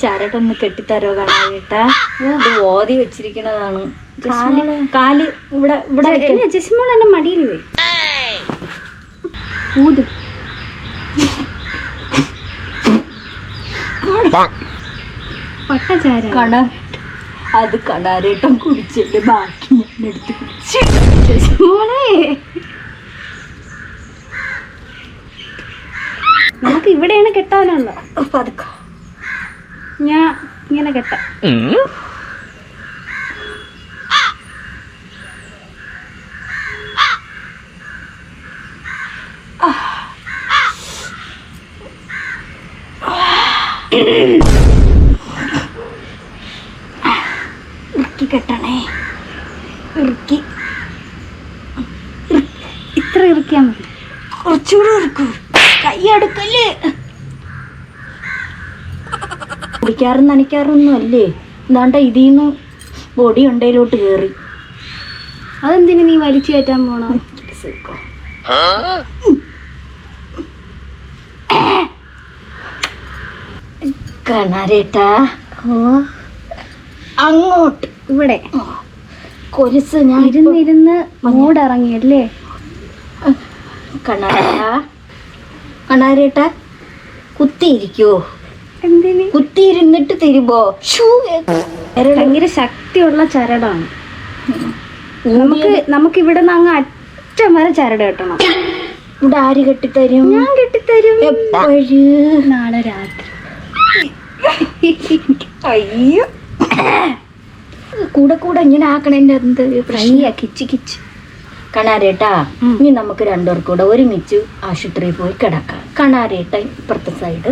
ചരടൊന്ന് കെട്ടിത്തരോ കാണാട്ടാ. ഇത് ഓതി വെച്ചിരിക്കണതാണ്. കാല് ഇവിടെ ഇവിടെ ജസ്മോൾ എന്നെ മടിയിൽ ഊത്. പട്ടചാര കണ അത് കണാരേട്ടം കുടിച്ചിട്ട് ബാക്കി ഞാൻ എടുത്ത് കുടിച്ചു. ജസ്മോളെ നമുക്ക് ഇവിടെയാണ് കെട്ടാനുള്ള. പതുക്കെ ഞാൻ ഇങ്ങനെ കെട്ടാം. ഇറുക്കി കെട്ടണേ. ഇറുക്കി ഇത്ര ഇറുക്കിയാൽ മതി. കുറച്ചുകൂടെ ഇറുക്കൂ. കൈ എടുക്കല്ലേ. കുടിക്കാറും നനയ്ക്കാറൊന്നും അല്ലേ. എന്താണ്ട ഇതിന്ന് പൊടി ഉണ്ടയിലോട്ട് കയറി. അതെന്തിനു നീ വലിച്ചു കയറ്റാൻ പോണോ? കണാരേട്ടാ അങ്ങോട്ട് ഇവിടെ കൊലുസ് ഞാൻ ഇരുന്നിരുന്ന് മൂടിറങ്ങിയല്ലേ. കണാരേട്ടാ കുത്തിയിരിക്കോ? എന്തിന് കുത്തിയിരുന്നിട്ട് തരുമ്പോ ഭയങ്കര ശക്തിയുള്ള ചരടാണ്. നമുക്ക് ഇവിടെ നിന്ന് അങ്ങ് അറ്റം വരെ ചരട് കെട്ടണം. ഇവിടെ ആര് കെട്ടിത്തരും? ഞാൻ കെട്ടിത്തരും. എപ്പോഴും നാളെ രാത്രി. അയ്യോ കൂടെ കൂടെ ഇങ്ങനെ ആക്കണേന്റെ എന്ത് കിച്ച് കിച്ച്. കണാരേട്ടാ ഇനി നമുക്ക് രണ്ടുപേർക്കും കൂടെ ഒരുമിച്ച് ആശുപത്രിയിൽ പോയി കിടക്കാം. കണാരേട്ട ഇപ്പുറത്തെ സൈഡ്.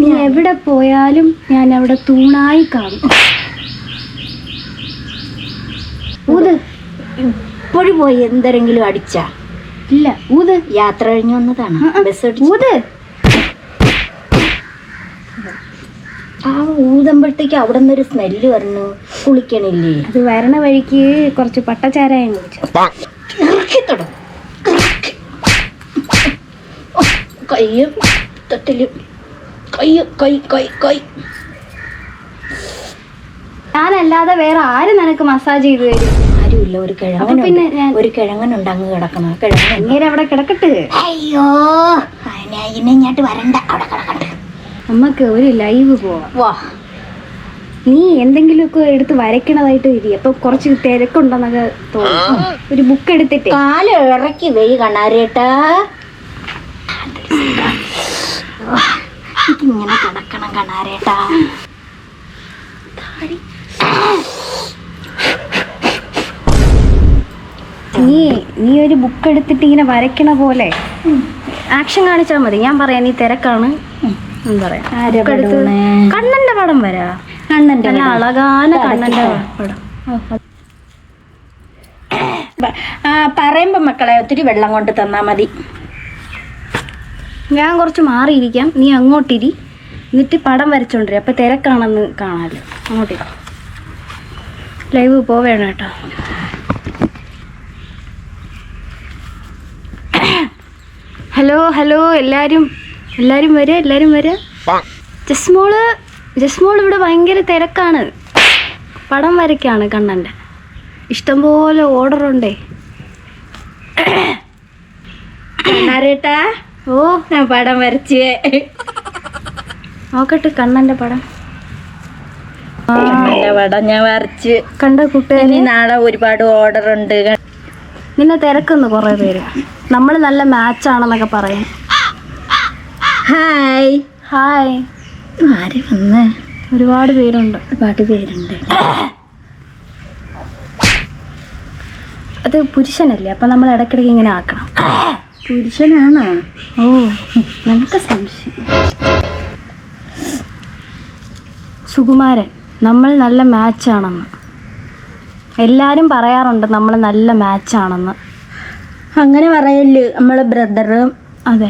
നീ എവിടെ പോയാലും ഞാൻ അവിടെ തൂണായി കാണും. ഊത്. ഇപ്പോഴും പോയി എന്തെങ്കിലും അടിച്ചാ? ഇല്ല ഊത്. യാത്ര കഴിഞ്ഞു വന്നതാണ്. ബസ് ഊത്. ആ ഊതുമ്പോഴത്തേക്ക് അവിടെ നിന്നൊരു സ്മെല്ല് വരണു. കുളിക്കണില്ലേ? അത് വരണ വഴിക്ക് കുറച്ച് പട്ടച്ചാരായം കുടിച്ചു. കയ്യും തൊട്ടിലും കൈ ഞാനല്ലാതെ വേറെ ആര് നിനക്ക് മസാജ് ചെയ്തു തരും? ആരുമില്ല. ഒരു കിഴങ്ങനുണ്ട് അങ്ങ് കിടക്കണം. നേരെ അവിടെ കിടക്കട്ടെ. അയ്യോ അതിനെ ഇങ്ങോട്ട് വരണ്ട. അവിടെ കിടക്കട്ടെ. നമുക്ക് ഒരു ലൈവ് പോവാം. വാ. നീ എന്തെങ്കിലുമൊക്കെ എടുത്ത് വരയ്ക്കണതായിട്ട് ഇരി. അപ്പൊ കുറച്ച് തിരക്കുണ്ടെന്നൊക്കെ തോന്നും. ഒരു ബുക്ക് എടുത്തിട്ട് കാല് ഇറക്കി വെയ് കണാരേട്ടാ. ഇങ്ങനെ കിടക്കണം കണാരേട്ടാ. നീ ഒരു ബുക്ക് എടുത്തിട്ട് ഇങ്ങനെ വരയ്ക്കണ പോലെ ആക്ഷൻ കാണിച്ചാൽ മതി. ഞാൻ പറയാം നീ തിരക്കാണ്. കണ്ണന്റെ പടം വരാ. കണ്ണന്റെ അളകാന കണ്ണന്റെ പടം. പറയുമ്പോ മക്കളെ ഒത്തിരി വെള്ളം കൊണ്ട് തന്നാ മതി. ഞാൻ കുറച്ച് മാറിയിരിക്കാം. നീ അങ്ങോട്ടിരി. എന്നിട്ട് പടം വരച്ചോണ്ടിരി. അപ്പൊ തിരക്കാണെന്ന് കാണാമല്ലോ. അങ്ങോട്ടിരി. ലൈവ് പോവേണം കേട്ടോ. ഹലോ എല്ലാരും വരാ. ജസ്മോൾ ഇവിടെ ഭയങ്കര തിരക്കാണ്. പടം വരയ്ക്കാണ് കണ്ണന്റെ. ഇഷ്ടംപോലെ ഓർഡർ ഉണ്ടേ. കണ്ണാരേട്ടാ ഓ ഞാൻ പടം വരച്ചേ. നോക്കട്ടെ കണ്ണന്റെ പടം. പടം ഞാൻ വരച്ച്. കണ്ട കൂട്ടുകാരി നാളെ ഒരുപാട് ഓർഡർ ഉണ്ട്. നിന്നെ തിരക്കുന്നു കുറെ പേര്. നമ്മൾ നല്ല മാച്ചാണെന്നൊക്കെ പറയും. ഹായ് ആര് വന്ന്? ഒരുപാട് പേരുണ്ട്. അത് പുരുഷനല്ലേ. അപ്പൊ നമ്മൾ ഇടയ്ക്കിടയ്ക്ക് ഇങ്ങനെ ആക്കണം. പുരുഷനാണോ? ഓ നമുക്ക് സംശയം. സുകുമാരൻ നമ്മൾ നല്ല മാച്ചാണെന്ന് എല്ലാരും പറയാറുണ്ട്. നമ്മൾ നല്ല മാച്ചാണെന്ന്. അങ്ങനെ പറയല്. നമ്മള് ബ്രദറും. അതെ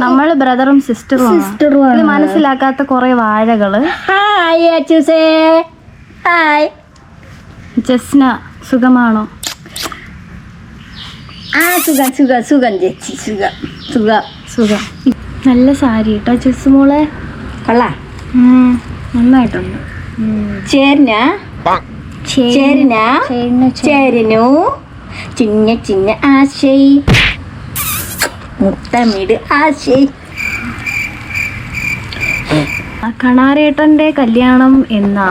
നമ്മള് ബ്രദറും സിസ്റ്ററും. ഇത് മനസ്സിലാക്കാത്ത കുറെ വാഴകള്. ഹായ് അച്ചൂസേ. ഹായ് ജസ്ന സുഖമാണോ? സുഖം ചേച്ചി. സുഖം. നല്ല സാരി കേട്ടോ ജസ് മോളെ. കൊള്ളാം. നന്നായിട്ടുണ്ട്. ചേരിന ചേരിനു ചിന്ന ചിന്ന ആശൈ മുത്തമിട് ആശൈ. കണാരേട്ടന്റെ കല്യാണം എന്നാ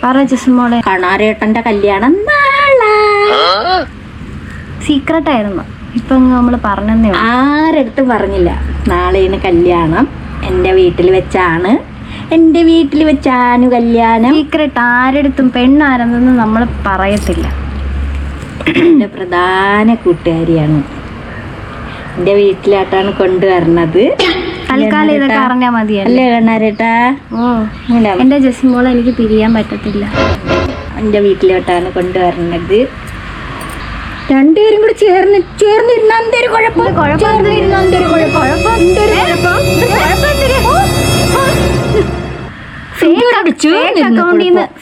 പറ ജസ്മോളെ? കണാരേട്ടന്റെ കല്യാണം നാളെ. സീക്രട്ട് ആയിരുന്നു, ഇപ്പൊ നമ്മള് പറഞ്ഞേ. ആരടുത്തും പറഞ്ഞില്ല. നാളെയാണ് കല്യാണം. എൻ്റെ വീട്ടിൽ വെച്ചാണ് കല്യാണം. സീക്രട്ട് ആരടുത്തും പെണ്ണാരെന്നൊന്നും നമ്മൾ പറയത്തില്ല. എൻ്റെ പ്രധാന കൂട്ടുകാരിയാണ്. എൻ്റെ വീട്ടിലായിട്ടാണ് കൊണ്ടുവരണത്. തൽക്കാലം ഇതൊക്കെ അറിഞ്ഞാ മതിയല്ലേ കണ്ണാരേട്ടാ? ഓ, എന്റെ ജസ്മോളെ എനിക്ക് പിരിയാൻ പറ്റത്തില്ല. എൻ്റെ വീട്ടിലോട്ടാണ് കൊണ്ടുവരണത്. രണ്ടുപേരും കൂടി ചേർന്നിരുന്ന എന്തൊരു കുഴപ്പം.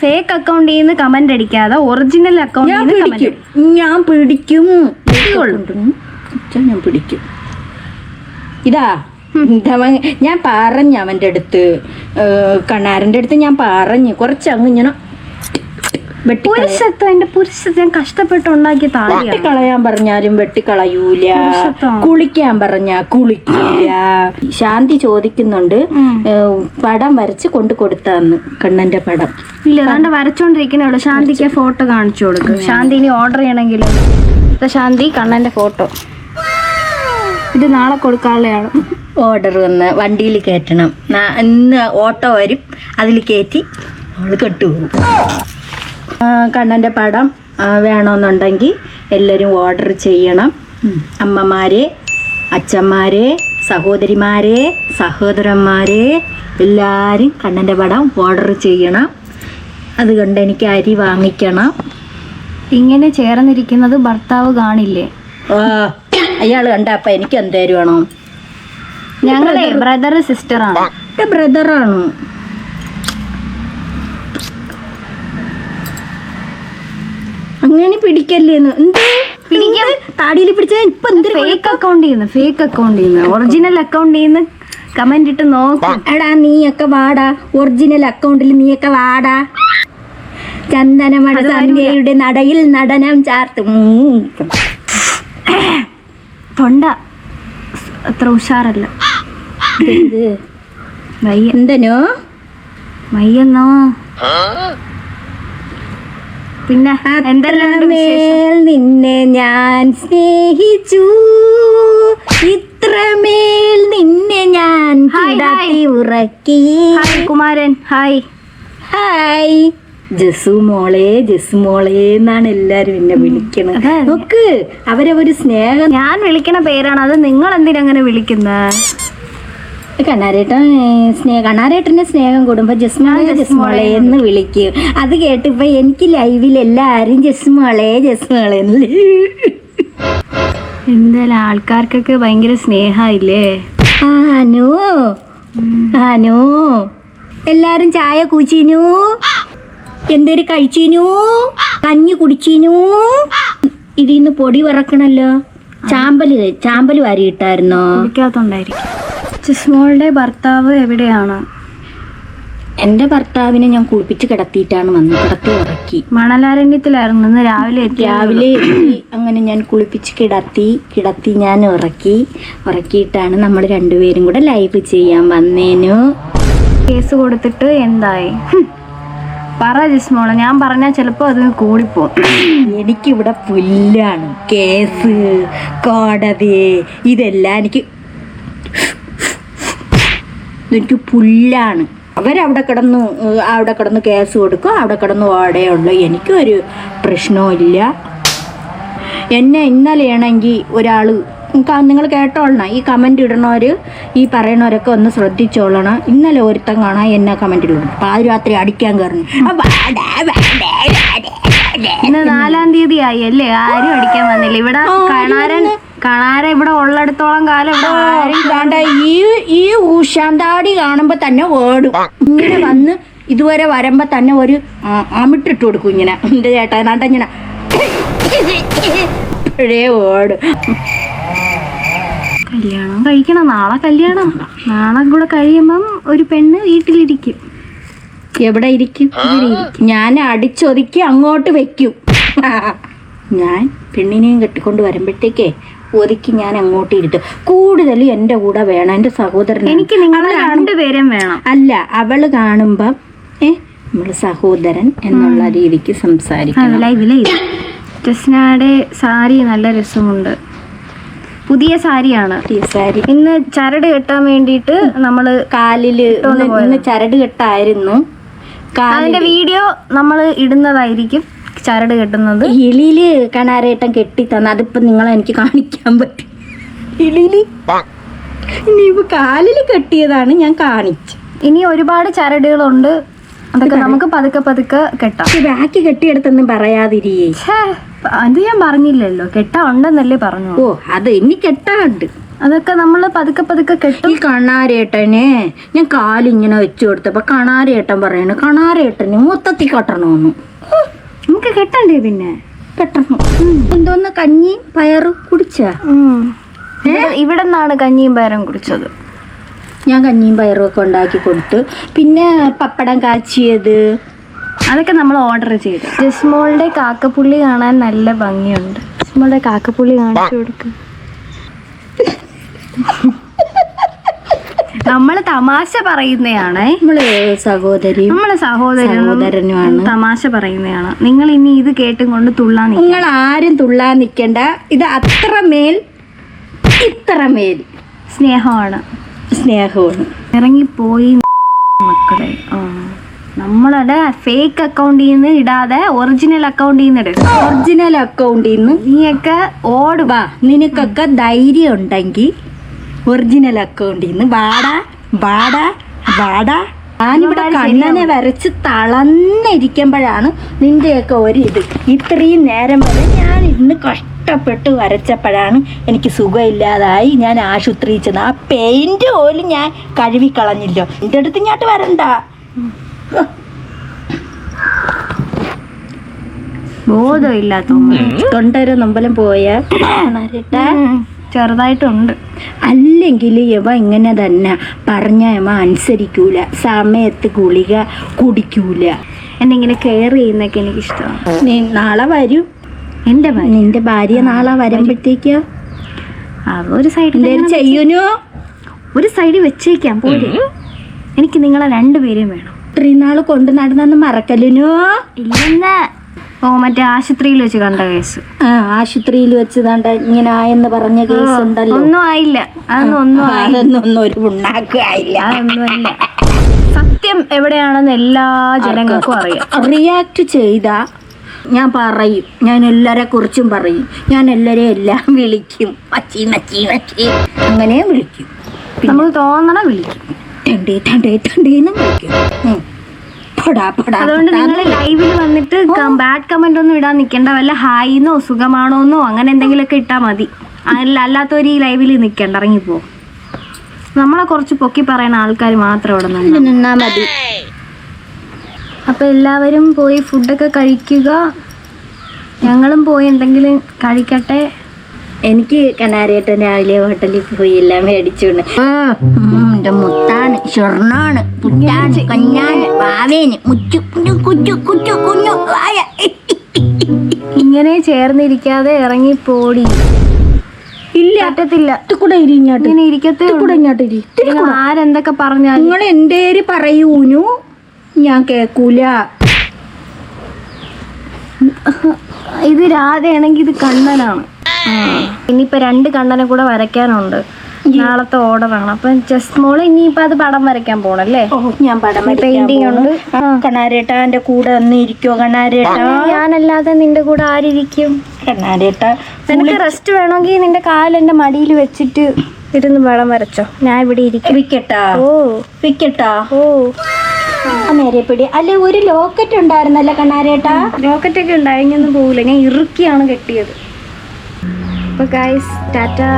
ഫേക്ക് അക്കൗണ്ടിൽ നിന്ന് കമന്റ് അടിക്കാതെ ഒറിജിനൽ അക്കൗണ്ടിൽ ഞാൻ പിടിക്കും. ഇതാ ഞാൻ പറഞ്ഞു അവൻ്റെ അടുത്ത്, കണ്ണാരൻ്റെ അടുത്ത് ഞാൻ പറഞ്ഞു കുറച്ച് അങ്ങ് ഇങ്ങനെ പുരുഷത്വം കഷ്ടപ്പെട്ട് ഉണ്ടാക്കിയ വെട്ടിക്കളയാൻ പറഞ്ഞാലും വെട്ടിക്കളയൂല, കുളിക്കാൻ പറഞ്ഞാ കുളിക്കില്ല. ശാന്തി ചോദിക്കുന്നുണ്ട് പടം വരച്ച് കൊണ്ട് കൊടുത്താന്ന്, കണ്ണന്റെ പടം. ഇല്ല, അതാണ്ട് വരച്ചോണ്ടിരിക്കണുള്ളൂ. ശാന്തിക്ക് ഫോട്ടോ കാണിച്ചു കൊടുക്കും. ശാന്തി ഇനി ഓർഡർ ചെയ്യണമെങ്കിൽ ശാന്തി കണ്ണന്റെ ഫോട്ടോ ഇത് നാളെ കൊടുക്കാനുള്ളതാണ്. ഓർഡർ വന്ന് വണ്ടിയിൽ കയറ്റണം. ഇന്ന് ഓട്ടോ വരും, അതിൽ കയറ്റി അവൾ കെട്ടുപോകും. കണ്ണൻ്റെ പടം വേണമെന്നുണ്ടെങ്കിൽ എല്ലാവരും ഓർഡർ ചെയ്യണം. അമ്മമാരെ, അച്ഛന്മാരെ, സഹോദരിമാരെ, സഹോദരന്മാരെ എല്ലാവരും കണ്ണൻ്റെ പടം ഓർഡർ ചെയ്യണം. അതുകൊണ്ട് എനിക്ക് അരി വാങ്ങിക്കണം. ഇങ്ങനെ ചേർന്നിരിക്കുന്നത് ഭർത്താവ് കാണില്ലേ? അയാൾ കണ്ട അപ്പം എനിക്ക് എന്തേലും വേണോ? ഞങ്ങളെ ബ്രദർ സിസ്റ്ററാണ്. ബ്രദറാണ്. അങ്ങനെ പിടിക്കല്ലേന്ന് താടിയിൽ പിടിച്ച ഇപ്പൊ ഫേക്ക് അക്കൗണ്ടിൽ നിന്ന് ഒറിജിനൽ അക്കൗണ്ടിൽ നിന്ന് കമന്റ് ഇട്ട് നോക്കും. എടാ നീയൊക്കെ വാടാ, ഒറിജിനൽ അക്കൗണ്ടിൽ നീയൊക്കെ വാടാ. ചന്ദനമഴ സന്ധ്യയുടെ നടയിൽ നടനം ചാർത്തും. തൊണ്ട അത്ര ഉഷാറല്ല. എന്തനോ വയ്യെന്നോ? പിന്നെ എന്തെല്ലാം നിന്നെ ഞാൻ സ്നേഹിച്ചു, ഇത്രമേൽ നിന്നെ ഞാൻ ഉറക്കി. കുമാരൻ ഹായ്. ഹായ് ജസു മോളെ എന്നാണ് എല്ലാരും എന്നെ വിളിക്കണത്. നോക്ക് അവരൊരു സ്നേഹം. ഞാൻ വിളിക്കണ പേരാണ് അത്. നിങ്ങൾ എന്തിനങ്ങനെ വിളിക്കുന്നത്? കണ്ണാരേട്ടന്റെ സ്നേഹം കൂടുമ്പോ ജസ്മോളെ എന്ന് വിളിക്കും. അത് കേട്ടിപ്പോ എനിക്ക് ലൈവിൽ എല്ലാരും ജസ്മോളെ എന്തായാലും ആൾക്കാർക്കൊക്കെ ഭയങ്കര സ്നേഹമില്ലേ? ആനോ എല്ലാരും ചായ കുടിച്ചിനു, എന്തേലും കഴിച്ചിനു, കഞ്ഞി കുടിച്ചിനു. ഇതിന്ന് പൊടി വറക്കണല്ലോ. ചാമ്പല് വാരിയിട്ടായിരുന്നോ? കുടിക്കാത്തോണ്ടായിരിക്കും. ജസ്മോളുടെ ഭർത്താവ് എവിടെയാണ്? എൻ്റെ ഭർത്താവിനെ ഞാൻ കുളിപ്പിച്ച് കിടത്തിയിട്ടാണ് കിടത്തി ഉറക്കി. മണലാരണ്യത്തിലായിരുന്നു ഇന്ന് രാവിലെ എത്തി. അങ്ങനെ ഞാൻ കുളിപ്പിച്ച് കിടത്തി ഞാൻ ഉറക്കിയിട്ടാണ് നമ്മൾ രണ്ടുപേരും കൂടെ ലൈവ് ചെയ്യാൻ വന്നേനു. കേസ് കൊടുത്തിട്ട് എന്തായി? പറ ജസ്മോളെ, ഞാൻ പറഞ്ഞാൽ ചിലപ്പോൾ അത് കൂടിപ്പോകും. എനിക്കിവിടെ പുല്ലാണ്. കേസ്, കോടതി, ഇതെല്ലാം എനിക്ക് പുല്ലാണ്. അവരവിടെ കിടന്ന് കേസ് കൊടുക്കും, അവിടെ കിടന്ന് ഓടയുള്ളൂ. എനിക്കൊരു പ്രശ്നവും ഇല്ല. എന്നെ ഇന്നലെയാണെങ്കിൽ ഒരാൾ, നിങ്ങൾ കേട്ടോളണം, ഈ കമൻ്റ് ഇടണവർ, ഈ പറയണവരൊക്കെ ഒന്ന് ശ്രദ്ധിച്ചോളണം. ഇന്നലെ ഒരുത്തം കാണാൻ എന്നെ കമൻറ്റിലിടും, പാതിരാത്രി അടിക്കാൻ കയറുന്നു. ഇന്ന് 4-ാം തീയതി ആയി അല്ലേ? ആരും അടിക്കാൻ വന്നില്ല. ഇവിടെ കാണാര ഇവിടെ ഉള്ളിടത്തോളം കാലം ഈ ഊഷാന്താടി കാണുമ്പോ തന്നെ ഓടും. ഇങ്ങനെ വന്ന് ഇതുവരെ വരുമ്പോ തന്നെ ഒരു അമിട്ടിട്ട് കൊടുക്കും. ഇങ്ങനെ എന്റെ ചേട്ടാ നാട്ട ഇങ്ങനെ ഓടും. കല്യാണം കഴിക്കണം. നാളെ കല്യാണം. നാളെ കൂടെ കഴിയുമ്പം ഒരു പെണ്ണ് വീട്ടിലിരിക്കും. എവിടെ ഇരിക്കും? ഞാൻ അടിച്ചൊതുക്കി അങ്ങോട്ട് വെക്കും. ഞാൻ പെണ്ണിനെയും കെട്ടിക്കൊണ്ട് വരുമ്പോഴത്തേക്കേ ഒതുക്കി ഞാൻ അങ്ങോട്ട് ഇരുത്തും. കൂടുതൽ എൻ്റെ കൂടെ വേണം, എൻ്റെ സഹോദരൻ. എനിക്ക് നിങ്ങൾ രണ്ടുപേരും വേണം. അല്ല, അവള് കാണുമ്പം നമ്മള് സഹോദരൻ എന്നുള്ള രീതിക്ക് സംസാരിക്കണം. ജസ്നയുടെ സാരി നല്ല രസമുണ്ട്. പുതിയ സാരിയാണ്. സാരി ഇന്ന് ചരട് കെട്ടാൻ വേണ്ടിയിട്ട് നമ്മള് കാലില് ഇന്ന് ചരട് കെട്ടായിരുന്നു. അതിന്റെ വീഡിയോ നമ്മൾ ഇടുന്നതായിരിക്കും. ചരട് കെട്ടുന്നത് ഇളിയില് കണാരേട്ടൻ കെട്ടി തന്ന, അതിപ്പോ നിങ്ങളെ എനിക്ക് കാണിക്കാൻ പറ്റും. ഇളിയില് ഇനിയിപ്പോ കാലില് കെട്ടിയതാണ് ഞാൻ കാണിച്ചു. ഇനി ഒരുപാട് ചരടുകളുണ്ട്, അതൊക്കെ നമുക്ക് പതുക്കെ പതുക്കെ കെട്ടാം. ബാക്കി കെട്ടിയെടുത്തൊന്നും പറയാതിരിയേ. അത് ഞാൻ പറഞ്ഞില്ലല്ലോ, കെട്ടാ ഉണ്ടെന്നല്ലേ പറഞ്ഞു. ഓ, അത് ഇനി കെട്ടാണ്ട് അതൊക്കെ നമ്മൾ പതുക്കെ പതുക്കെ കെട്ടും. ഈ കണാരേട്ടനെ ഞാൻ കാലിങ്ങനെ വെച്ചു കൊടുത്തപ്പോ കണാരേട്ടൻ പറയണ കണാരേട്ടന് മൊത്തത്തിൽ കെട്ടണമെന്ന്. നമുക്ക് കെട്ടണ്ടേ? പിന്നെ കെട്ടണം. എന്തോന്ന് കഞ്ഞിയും പയറും കുടിച്ച? ഇവിടെ നിന്നാണ് കഞ്ഞിയും പയറും കുടിച്ചത്. ഞാൻ കഞ്ഞിയും പയറും ഒക്കെ ഉണ്ടാക്കി കൊടുത്തു. പിന്നെ പപ്പടം കാച്ചിയത് അതൊക്കെ നമ്മൾ ഓർഡർ ചെയ്തു. ജസ്മോളുടെ കാക്കപ്പുള്ളി കാണാൻ നല്ല ഭംഗിയുണ്ട്. ജസ്മോളുടെ കാക്കപ്പുള്ളി കാണിച്ചു കൊടുക്കും. നമ്മള് തമാശ പറയുന്നതാണ്. നമ്മള് സഹോദരനുമാണ്. തമാശ പറയുന്നതാണ്. നിങ്ങൾ ഇനി ഇത് കേട്ടും കൊണ്ട് തുള്ളാൻ നിങ്ങൾ ആരും തുള്ളാൻ നിൽക്കണ്ട. ഇത് അത്രമേൽ ഇത്രമേൽ സ്നേഹമാണ്. ഇറങ്ങിപ്പോയി മക്കളെ. നമ്മളുടെ ഫേക്ക് അക്കൗണ്ടിൽ നിന്ന് ഇടാതെ ഒറിജിനൽ അക്കൗണ്ടിൽ നിന്ന് ഇടും. ഒറിജിനൽ അക്കൗണ്ടിൽ നിന്ന് നീയൊക്കെ ഓടുവാ. നിനക്കൊക്കെ ധൈര്യം ഉണ്ടെങ്കിൽ ഒറിജിനൽ അക്കൗണ്ടിൽ നിന്ന് വാടാ. ഞാനിവിടെ കണ്ണനെ വരച്ച് തളന്നിരിക്കുമ്പോഴാണ് നിന്റെയൊക്കെ ഒരിത്. ഇത്രയും നേരം വരെ ഞാൻ ഇന്ന് കഷ്ടപ്പെട്ട് വരച്ചപ്പോഴാണ് എനിക്ക് സുഖമില്ലാതായി ഞാൻ ആശുപത്രിയിൽ ചെന്ന്. ആ പെയിന്റ് പോലും ഞാൻ കഴുകിക്കളഞ്ഞില്ലോ. എൻ്റെ അടുത്ത് ഇങ്ങോട്ട് വരണ്ട. ബോധമില്ലാത്ത തൊണ്ടൊരു നമ്പലം പോയ ചെറുതായിട്ടുണ്ട്. അല്ലെങ്കിൽ യവ ഇങ്ങനെ തന്നെ പറഞ്ഞ യവ അനുസരിക്കൂല, സമയത്ത് ഗുളിക കുടിക്കൂല. എന്നിങ്ങനെ കെയർ ചെയ്യുന്നൊക്കെ എനിക്കിഷ്ടമാണ്. നീ നാളെ വരൂ. നിന്റെ ഭാര്യ നാളെ വരുമ്പോഴത്തേക്കോ ഒരു സൈഡിൽ ചെയ്യൂനോ? ഒരു സൈഡിൽ വെച്ചേക്കാം പോരെ. എനിക്ക് നിങ്ങളെ രണ്ടുപേരെയും വേണം. ഇത്രയും നാള് കൊണ്ട് നടന്നു മറക്കലിനോ? ഇല്ലെന്ന്. മറ്റേ ആശുപത്രിയിൽ വെച്ച് കണ്ട കേസ്. ആശുപത്രിയിൽ വെച്ച് കണ്ട ഇങ്ങനെ ആയെന്ന് പറഞ്ഞ കേസ് ഉണ്ടല്ലോ. ഒന്നും ആയില്ല. അതൊന്നും ഒരു ഉണ്ടാക്കില്ല. അതൊന്നുമല്ല. സത്യം എവിടെയാണെന്ന് എല്ലാ ജനങ്ങൾക്കും അറിയാം. റിയാക്ട് ചെയ്താ ഞാൻ പറയും. ഞാൻ എല്ലാരെ കുറിച്ചും പറയും. ഞാൻ എല്ലാരെയും എല്ലാം വിളിക്കും. മച്ചി അങ്ങനെ വിളിക്കും. നമുക്ക് തോന്നണ വിളിക്കും. വിളിക്കും. അതുകൊണ്ട് നിങ്ങൾ ലൈവിൽ വന്നിട്ട് ബാഡ് കമന്റ് ഒന്നും ഇടാൻ നിൽക്കേണ്ട. വല്ല ഹായിന്നോ സുഖമാണോന്നോ അങ്ങനെ എന്തെങ്കിലുമൊക്കെ ഇട്ടാൽ മതി. അല്ലാത്തവർ ഈ ലൈവിൽ നിൽക്കേണ്ട, ഇറങ്ങിപ്പോ. നമ്മളെ കുറച്ച് പൊക്കി പറയുന്ന ആൾക്കാർ മാത്രം ഇവിടെ നിന്നാ മതി. അപ്പൊ എല്ലാവരും പോയി ഫുഡൊക്കെ കഴിക്കുക. ഞങ്ങളും പോയി എന്തെങ്കിലും കഴിക്കട്ടെ. എനിക്ക് കനാരേട്ടൻ രാവിലെ ഹോട്ടലിൽ പോയി എല്ലാം മേടിച്ചുകൊണ്ട് എന്റെ മുത്താണ്, സ്വർണ്ണാണ്, പുറ്റാണ്, കഞ്ഞാണ്, വാവേന്, മുച്ചു കുച്ചു കുച്ചു കുഞ്ഞു വായ. ഇങ്ങനെ ചേർന്നിരിക്കാതെ ഇറങ്ങിപ്പോടി. ഇല്ല, പറ്റത്തില്ല. കൂടെ ഇരിങ്ങോട്ട് ഇങ്ങനെ ഇരിക്കത്തേ കൂടെ ഇങ്ങോട്ട് ഇരി. ആരെന്തൊക്കെ പറഞ്ഞാൽ നിങ്ങൾ എൻ്റെ പറയൂനു, ഞാൻ കേക്കൂല. ഇത് രാധയാണെങ്കിൽ ഇത് കണ്ണനാണ്. ഇനിയിപ്പോ 2 കണ്ണനെ കൂടെ വരയ്ക്കാനുണ്ട്. നാളത്തെ ഓർഡറാണ്. അപ്പൊ ജസ്മോള് ഇനിയിപ്പോ അത് പടം വരയ്ക്കാൻ പോണല്ലേ? ഞാൻ പടം പെയിന്റിങ് ഉണ്ട്. കണ്ണാരേട്ട എന്റെ കൂടെ ഒന്ന് ഇരിക്കോ? കണ്ണാരേട്ട ഞാനല്ലാതെ നിന്റെ കൂടെ ആരിരിക്കും? കണ്ണാരേട്ട നിനക്ക് റെസ്റ്റ് വേണമെങ്കിൽ നിന്റെ കാല് എന്റെ മടിയിൽ വെച്ചിട്ട് ഇരുന്ന് പടം വരച്ചോ. ഞാൻ ഇവിടെ ഇരിക്കും. വിക്കട്ടാ? ഓ നേരെപ്പിടി. അല്ലെ, ഒരു ലോക്കറ്റ് ഉണ്ടായിരുന്നല്ലേ കണ്ണാരേട്ടാ? ലോക്കറ്റ് ഒക്കെ ഉണ്ടായിരുന്നൊന്നും പോകില്ല. ഞാൻ ഇറുക്കിയാണ് കെട്ടിയത്. അപ്പൊ ഗൈസ് ടാറ്റാ.